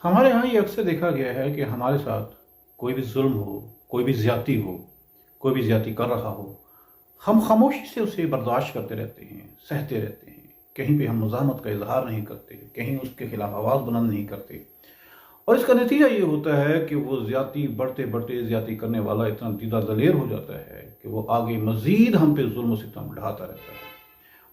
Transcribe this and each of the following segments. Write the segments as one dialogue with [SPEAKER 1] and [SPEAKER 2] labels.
[SPEAKER 1] ہمارے ہاں یہ اکثر دیکھا گیا ہے کہ ہمارے ساتھ کوئی بھی ظلم ہو، کوئی بھی زیادتی ہو، کوئی بھی زیادتی کر رہا ہو، ہم خاموشی سے اسے برداشت کرتے رہتے ہیں، سہتے رہتے ہیں، کہیں پہ ہم مزاحمت کا اظہار نہیں کرتے، کہیں اس کے خلاف آواز بلند نہیں کرتے، اور اس کا نتیجہ یہ ہوتا ہے کہ وہ زیادتی بڑھتے بڑھتے زیادتی کرنے والا اتنا دیدہ دلیر ہو جاتا ہے کہ وہ آگے مزید ہم پہ ظلم و ستم ڈھاتا رہتا ہے،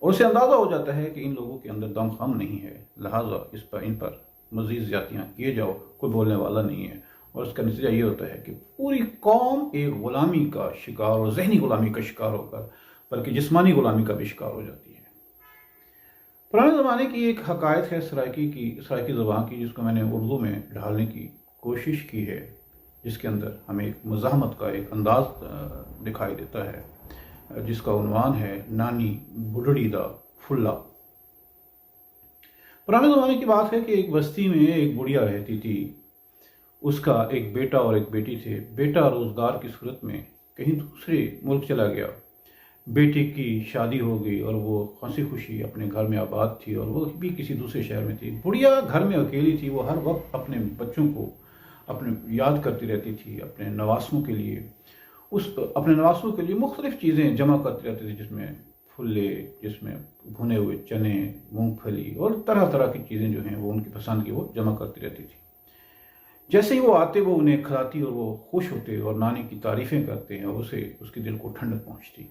[SPEAKER 1] اور اسے اندازہ ہو جاتا ہے کہ ان لوگوں کے اندر دم خم نہیں ہے، لہٰذا ان پر مزید زیادتیاں کیے جاؤ، کوئی بولنے والا نہیں ہے، اور اس کا نتیجہ یہ ہوتا ہے کہ پوری قوم ایک غلامی کا شکار اور ذہنی غلامی کا شکار ہو کر بلکہ جسمانی غلامی کا بھی شکار ہو جاتی ہے۔ پرانے زمانے کی ایک حکایت ہے سرائکی زبان کی، جس کو میں نے اردو میں ڈھالنے کی کوشش کی ہے، جس کے اندر ہمیں ایک مزاحمت کا ایک انداز دکھائی دیتا ہے، جس کا عنوان ہے نانی بڈڑی دا پھلا۔ پرانے زمانے کی بات ہے کہ ایک بستی میں ایک بڑھیا رہتی تھی، اس کا ایک بیٹا اور ایک بیٹی تھے۔ بیٹا روزگار کی صورت میں کہیں دوسرے ملک چلا گیا، بیٹی کی شادی ہو گئی اور وہ ہنسی خوشی اپنے گھر میں آباد تھی، اور وہ بھی کسی دوسرے شہر میں تھی۔ بڑھیا گھر میں اکیلی تھی، وہ ہر وقت اپنے بچوں کو اپنے یاد کرتی رہتی تھی، اپنے نواسوں کے لیے مختلف چیزیں جمع کرتی رہتی تھی، جس میں پھلے، جس میں بھنے ہوئے چنے، مونگ پھلی اور طرح طرح کی چیزیں جو ہیں وہ ان کی پسند کی وہ جمع کرتی رہتی تھی۔ جیسے ہی وہ آتے وہ انہیں کھلاتی اور وہ خوش ہوتے اور نانی کی تعریفیں کرتے ہیں، اور اس کے دل کو ٹھنڈک پہنچتی۔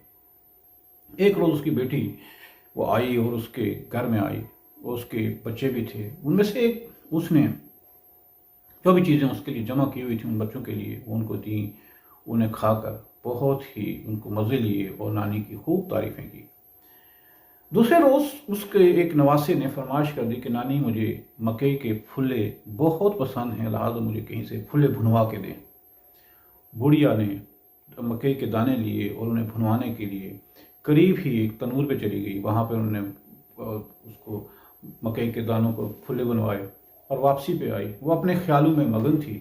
[SPEAKER 1] ایک روز اس کی بیٹی وہ آئی اور اس کے گھر میں آئی، اور اس کے بچے بھی تھے۔ ان میں سے اس نے جو بھی چیزیں اس کے لیے جمع کی ہوئی تھیں ان بچوں کے لیے وہ ان کو دیں، انہیں کھا کر بہت ہی ان کو مزے لیے اور نانی کی خوب تعریفیں کی۔ دوسرے روز اس کے ایک نواسے نے فرمائش کر دی کہ نانی مجھے مکئی کے پھلے بہت پسند ہیں، لہٰذا مجھے کہیں سے پھلے بھنوا کے دیں۔ بڑھیا نے مکئی کے دانے لیے اور انہیں بھنوانے کے لیے قریب ہی ایک تنور پہ چلی گئی، وہاں پہ انہوں نے اس کو مکئی کے دانوں کو پھلے بنوائے اور واپسی پہ آئی۔ وہ اپنے خیالوں میں مگن تھی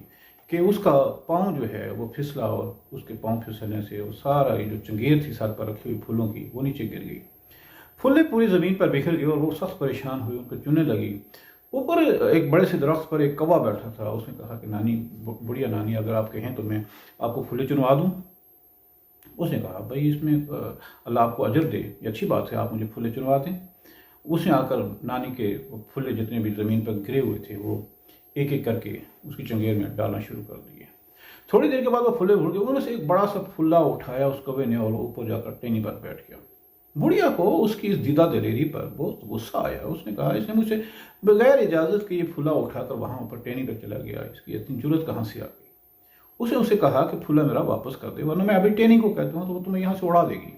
[SPEAKER 1] کہ اس کا پاؤں جو ہے وہ پھسلا، اور اس کے پاؤں پھسلنے سے وہ سارا یہ جو چنگیر تھی سر پر رکھی ہوئی پھولوں کی وہ نیچے گر گئی، پھلے پوری زمین پر بکھر گئے، اور وہ سخت پریشان ہوئی، ان کو چننے لگی۔ اوپر ایک بڑے سے درخت پر ایک کوا بیٹھا تھا، اس نے کہا کہ نانی، بڑھیا نانی، اگر آپ کہیں تو میں آپ کو پھلے چنوا دوں۔ اس نے کہا بھائی اس میں اللہ آپ کو اجر دے، یہ اچھی بات ہے، آپ مجھے پھلے چنوا دیں۔ اس نے آ کر نانی کے پھلے جتنے بھی زمین پر گرے ہوئے تھے وہ ایک ایک کر کے اس کی چنگیر میں ڈالنا شروع کر دیے۔ تھوڑی دیر کے بعد وہ پھلے بھول گئے، انہوں نے سے ایک بڑا سا پھلا اٹھایا اس کوے نے، اور اوپر جا کر ٹینی پر بیٹھ گیا۔ بڑھیا کو اس کی اس دیدہ دلیری پر بہت غصہ آیا، اس نے کہا اس نے مجھ سے بغیر اجازت کے یہ پھلا اٹھا کر وہاں اوپر ٹینی پر چلا گیا، اس کی اتنی جرت کہاں سے آ گئی؟ اس نے اسے کہا کہ پھلا میرا واپس کر دے، ورنہ میں ابھی ٹینی کو کہتا ہوں تو وہ تمہیں یہاں سے اڑا دے گی۔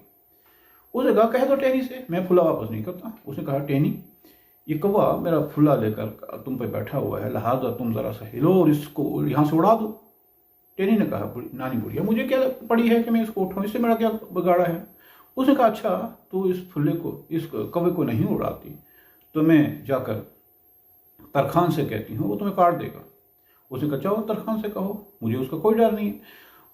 [SPEAKER 1] اس نے کہا کہہ دو ٹینی سے میں پھلا واپس نہیں کرتا۔ اس نے کہا ٹینی، یہ کوا میرا پھلا لے کر تم پہ بیٹھا ہوا ہے، لہٰذا تم ذرا سا ہلو اور اس کو یہاں سے اڑا دو۔ ٹینی نے کہا نانی بڑھیا مجھے کیا پڑی ہے کہ میں اس کو اٹھاؤں، اس سے میرا کیا بگاڑا ہے؟ اس نے کہا اچھا تو اس پھلے کو، اس کوے کو نہیں اڑاتی تو میں جا کر ترخان سے کہتی ہوں، وہ تمہیں کاٹ دے گا۔ اس نے کہا چاہو ترخان سے کہو، مجھے اس کا کوئی ڈر نہیں ہے۔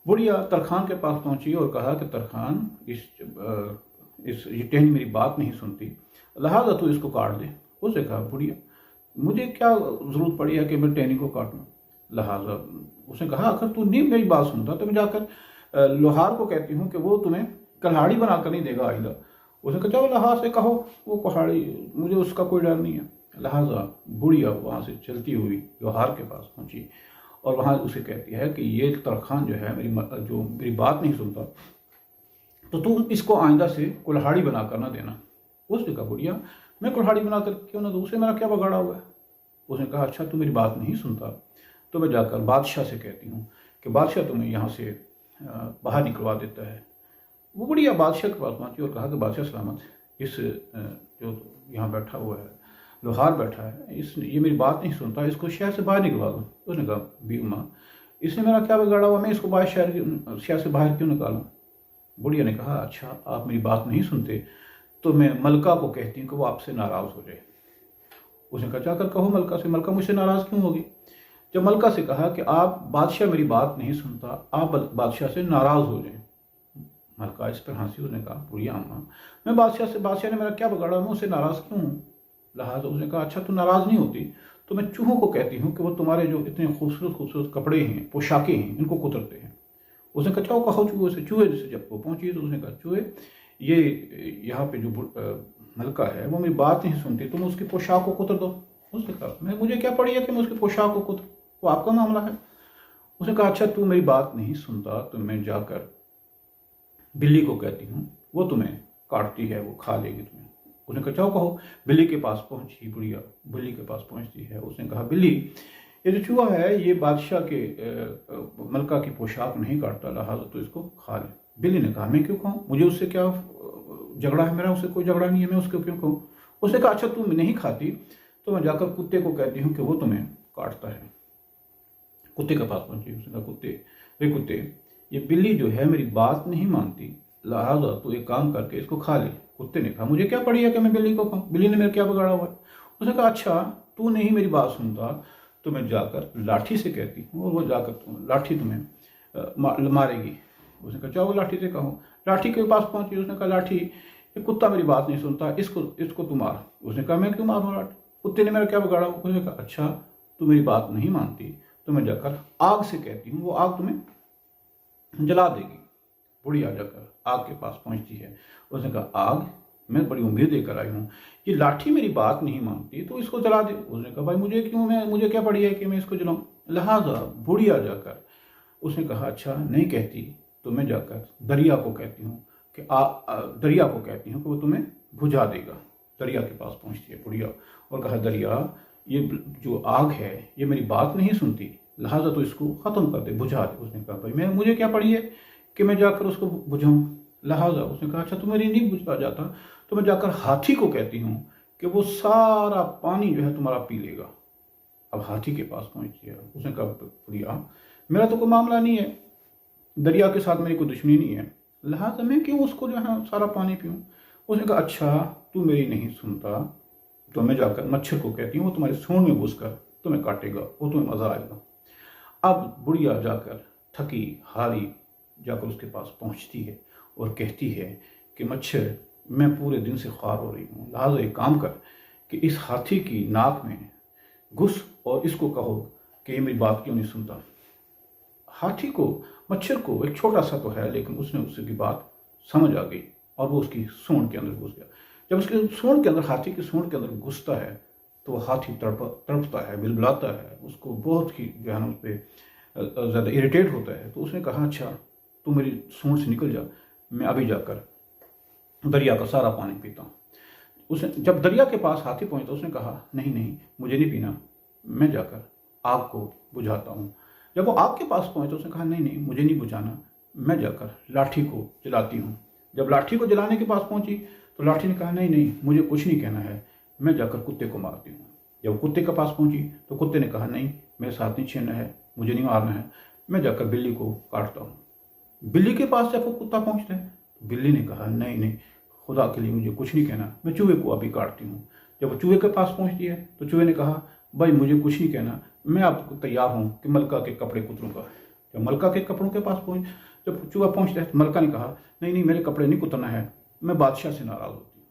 [SPEAKER 1] بڑھیا ترخان کے پاس پہنچی اور کہا کہ ترخان، یہ ٹہنی میری بات نہیں سنتی، لہٰذا تو اس کو کاٹ دے۔ اس نے کہا بڑھیا مجھے کیا ضرورت پڑی ہے کہ میں ٹہنی کو کاٹوں، لہٰذا اس نے کہا اگر تو نہیں میری بات سنتا تو میں جا کر لوہار کو کہتی ہوں کہ وہ تمہیں کلہاڑی بنا کر نہیں دے گا آئندہ۔ اس نے کہا چلو لوہار سے کہو وہ کہاڑی، مجھے اس کا کوئی ڈر نہیں ہے۔ لہٰذا بڑھیا وہاں سے چلتی ہوئی لوہار کے پاس پہنچی اور وہاں اسے کہتی ہے کہ یہ ترخان جو ہے میری بات نہیں سنتا تو تم اس کو آئندہ سے کلہاڑی بنا کر نہ دینا۔ اس نے کہا بڑھیا میں کلہاڑی بنا کر کیوں نہ دوں، اسے میرا کیا بگاڑا ہوا ہے؟ اس نے کہا اچھا تو میری بات نہیں سنتا تو میں جا کر بادشاہ سے کہتی ہوں کہ بادشاہ تمہیں یہاں سے باہر نکلوا دیتا ہے۔ وہ بڑھیا بادشاہ کے پاس پہنچی اور کہا کہ بادشاہ سلامت، اس جو یہاں بیٹھا ہوا ہے لوہار بیٹھا ہے، یہ میری بات نہیں سنتا، اس کو شہر سے باہر نکلوا دو۔ اس نے کہا بی ماں اس نے میرا کیا بگاڑا ہوا، میں اس کو شہر سے باہر کیوں نکالوں؟ بڑھیا نے کہا اچھا آپ میری بات نہیں سنتے تو میں ملکہ کو کہتی ہوں کہ وہ آپ سے ناراض ہو جائے۔ اس نے کہا جا کر کہو ملکہ سے، ملکہ مجھ سے ناراض کیوں ہوگی؟ جب ملکہ سے کہا کہ آپ بادشاہ میری بات نہیں سنتا، آپ بادشاہ سے ناراض ہو جائیں۔ ملکہ اس پر ہنسی، اس نے کہا بڑھیا اماں میں بادشاہ نے میرا کیا بگاڑا، میں اسے ناراض کیوں ہوں؟ لہٰذا اس نے کہا اچھا تو ناراض نہیں ہوتی تو میں چوہوں کو کہتی ہوں کہ وہ تمہارے جو اتنے خوبصورت خوبصورت کپڑے ہیں، پوشاکیں ہیں، ان کو کترتے ہیں۔ اس نے کہا چاہو کہو چوہے سے۔ چوہے سے جب وہ پہنچی تو اس نے کہا چوہے یہ یہاں پہ جو ملکہ ہے وہ میری بات نہیں سنتی، تم اس کی پوشاک کو کتر دو۔ اس نے کہا مجھے کیا پڑی ہے کہ میں اس کی پوشاک کو کتر، وہ آپ کا معاملہ ہے۔ اس نے کہا اچھا تو میری بات نہیں سنتا تو میں جا کر بلی کو کہتی ہوں، وہ تمہیں کاٹتی ہے، وہ کھا لے گی تمہیں۔ اس نے کہا چاہو کہو۔ بلی کے پاس پہنچی بڑھیا، بلی کے پاس پہنچتی ہے۔ اس نے کہا بلی یہ جو چوہا ہے یہ بادشاہ کے ملکہ کی پوشاک نہیں کاٹتا، لہٰذا تو اس کو کھا لے۔ بلی نے کہا میں کیوں کھاؤں، مجھے اس سے کیا جھگڑا ہے، میرا اس سے کوئی جھگڑا نہیں ہے، میں اس کو کیوں کھاؤں۔ اس نے کہا اچھا تم نہیں کھاتی تو میں جا کر کتے کو کہتی ہوں کہ وہ تمہیں کاٹتا ہے۔ کتے کے پاس پہنچی، اس نے کہا کتے کتے یہ بلی جو ہے میری بات نہیں مانتی، لہٰذا تو ایک کام کر کے اس کو کھا لے۔ کتے نے کہا مجھے کیا پڑی ہے کہ میں بلی کو کھاؤں، بلی نے میرا کیا بگاڑا ہوا ہے۔ اس نے کہا اچھا تو نہیں میری بات سنتا تو میں جا کر لاٹھی سے کہتی ہوں اور وہ جا کر لاٹھی تمہیں مارے گی۔ اس نے کہا چاہو لاٹھی سے کہو۔ لاٹھی کے پاس پہنچی، اس نے کہا لاٹھی یہ کتا میری بات نہیں سنتا، اس کو تو مار۔ اس نے کہا میں کیوں ماروں لاٹھی، کتے نے میرا کیا بگاڑا۔ اس نے کہا اچھا تو میری بات نہیں مانتی تو میں جا کر آگ سے کہتی ہوں، وہ آگ تمہیں جلا دے گی۔ بڑی آ جا کر آگ کے پاس پہنچتی ہے۔ اس نے کہا آگ میں بڑی امید لے کر آئی ہوں، یہ لاٹھی میری بات نہیں مانتی تو اس کو جلا دے۔ اس نے کہا بھائی مجھے کیا پڑی ہے کہ میں اس کو جلاؤں، لہٰذا بڑی آ جا کر اس نے کہا اچھا نہیں کہتی تو میں جا کر دریا کو کہتی ہوں کہ وہ تمہیں بجھا دے گا۔ دریا کے پاس پہنچتی ہے بڑھیا اور کہا دریا یہ جو آگ ہے یہ میری بات نہیں سنتی، لہٰذا تو اس کو ختم کر دے، بجھا دے۔ اس نے کہا بھائی مجھے کیا پڑی ہے کہ میں جا کر اس کو بجھاؤں، لہٰذا اس نے کہا اچھا تو میری نہیں بجھا جاتا تو میں جا کر ہاتھی کو کہتی ہوں کہ وہ سارا پانی جو ہے تمہارا پی لے گا۔ اب ہاتھی کے پاس پہنچتی ہے، اس نے کہا بڑھیا میرا تو کوئی معاملہ نہیں ہے، دریا کے ساتھ میری کوئی دشمنی نہیں ہے، لہٰذا میں کیوں اس کو جو ہے سارا پانی پیوں۔ اس نے کہا اچھا تو میری نہیں سنتا تو میں جا کر مچھر کو کہتی ہوں، وہ تمہارے سونڈ میں گھس کر تمہیں کاٹے گا، وہ تمہیں مزہ آئے گا۔ اب بڑھیا جا کر تھکی ہاری جا کر اس کے پاس پہنچتی ہے اور کہتی ہے کہ مچھر میں پورے دن سے خوار ہو رہی ہوں، لہٰذا ایک کام کر کہ اس ہاتھی کی ناک میں گھس اور اس کو کہو کہ یہ میری بات کیوں نہیں سنتا۔ ہاتھی کو مچھر کو ایک چھوٹا سا تو ہے لیکن اس نے اس کی بات سمجھ آ گئی اور وہ اس کی سونڈ کے اندر گھس گیا۔ جب اس کے سونڈ کے اندر ہاتھی کی سونڈ کے اندر گھستا ہے تو وہ ہاتھی تڑپتا ہے، بلبلاتا ہے، اس کو بہت ہی جو ہے نا اس پہ زیادہ اریٹیٹ ہوتا ہے۔ تو اس نے کہا اچھا تو میری سونڈ سے نکل جا، میں ابھی جا کر دریا کا سارا پانی پیتا ہوں۔ اس نے جب دریا کے پاس ہاتھی پہنچا اس نے کہا نہیں مجھے نہیں پینا، میں جا کر آگ کو بجھاتا ہوں۔ جب وہ آگ کے پاس پہنچا اس نے کہا نہیں مجھے نہیں بجھانا، میں جا کر لاٹھی کو جلاتی ہوں۔ جب لاٹھی کو جلانے کے پاس پہنچی تو لاٹھی نے کہا نہیں مجھے کچھ نہیں کہنا ہے، میں جا کر کتے کو مارتی ہوں۔ جب کتے کے پاس پہنچی تو کتے نے کہا نہیں میرے ساتھ نہیں چھیڑنا ہے، مجھے نہیں مارنا ہے، میں جا کر بلی کو کاٹتا ہوں۔ بلی کے پاس جب وہ کتا پہنچتا ہے تو بلی نے کہا نہیں خدا کے لیے مجھے کچھ نہیں کہنا، میں چوہے کو ابھی کاٹتی ہوں۔ جب وہ چوہے کے پاس پہنچتی ہے تو چوہے نے کہا بھائی مجھے کچھ نہیں کہنا، میں آپ کو تیار ہوں کہ ملکہ کے کپڑے کتروں گا۔ جب ملکہ کے کپڑوں کے پاس جب چوہا پہنچتا ہے تو ملکہ نے کہا نہیں میرے کپڑے نہیں کترنا ہے، میں بادشاہ سے ناراض ہوتی ہوں۔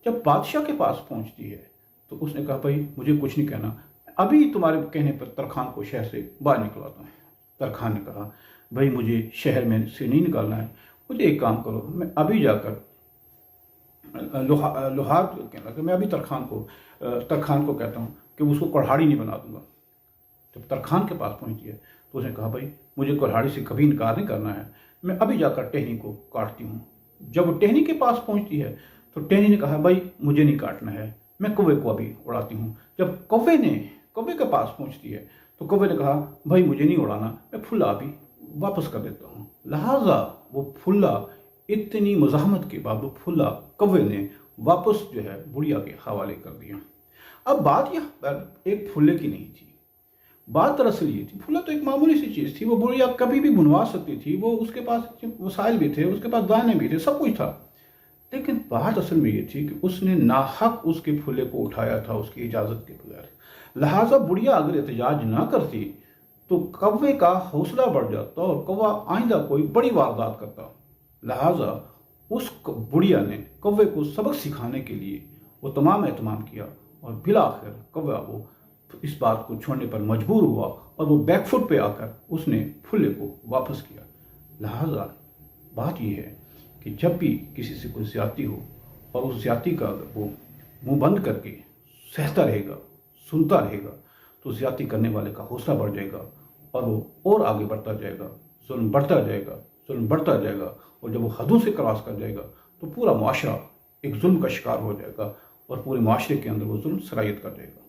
[SPEAKER 1] جب بادشاہ کے پاس پہنچتی ہے تو اس نے کہا بھائی مجھے کچھ نہیں کہنا، ابھی تمہارے کہنے پر ترخان کو شہر سے باہر نکلواتا ہوں۔ ترخان نے کہا بھائی مجھے شہر میں سے نہیں نکالنا ہے، مجھے ایک کام کرو، میں ابھی جا کر لوہار کہنے لگا میں ابھی ترخان کو کہتا ہوں کہ اس کو کڑھاڑی نہیں بنا دوں گا۔ جب ترخان کے پاس پہنچی ہے تو اس نے کہا بھائی مجھے کڑھاڑی سے کبھی انکار نہیں کرنا ہے، میں ابھی جا کر ٹہنی کو کاٹتی ہوں۔ جب وہ ٹہنی کے پاس پہنچتی ہے تو ٹہنی نے کہا بھائی مجھے نہیں کاٹنا ہے، میں کوے کو ابھی اڑاتی ہوں۔ جب کوے کے پاس پہنچتی ہے تو کوے نے کہا بھائی مجھے نہیں اڑانا، میں پھلا ابھی واپس کر دیتا ہوں۔ لہٰذا وہ پھلا اتنی مزاحمت کے بعد وہ پھلا کوے نے واپس جو ہے بڑھیا کے حوالے کر دیا۔ اب بات یہ ایک پھلے کی نہیں تھی، بات دراصل یہ تھی پھلا تو ایک معمولی سی چیز تھی، وہ بڑھیا کبھی بھی بنوا سکتی تھی، وہ اس کے پاس وسائل بھی تھے، اس کے پاس دانے بھی تھے، سب کچھ تھا، لیکن بات اصل میں یہ تھی کہ اس نے ناحق اس کے پھلے کو اٹھایا تھا اس کی اجازت کے بغیر۔ لہٰذا بڑھیا اگر احتجاج نہ کرتی تو کوے کا حوصلہ بڑھ جاتا اور کوا آئندہ کوئی بڑی واردات کرتا۔ لہٰذا اس بڑھیا نے کوے کو سبق سکھانے کے لیے وہ تمام اہتمام کیا اور بلاخر کوا وہ اس بات کو چھوڑنے پر مجبور ہوا اور وہ بیک فٹ پہ آ کر اس نے پھلے کو واپس کیا۔ لہٰذا بات یہ ہے کہ جب بھی کسی سے کوئی زیادتی ہو اور اس زیادتی کا اگر وہ منہ بند کر کے سہتا رہے گا، سنتا رہے گا، تو زیادتی کرنے والے کا حوصلہ بڑھ جائے گا اور وہ اور آگے بڑھتا جائے گا، ظلم بڑھتا جائے گا، ظلم بڑھتا جائے گا، اور جب وہ حدوں سے کراس کر جائے گا تو پورا معاشرہ ایک ظلم کا شکار ہو جائے گا اور پورے معاشرے کے اندر وہ ظلم سرایت کر جائے گا۔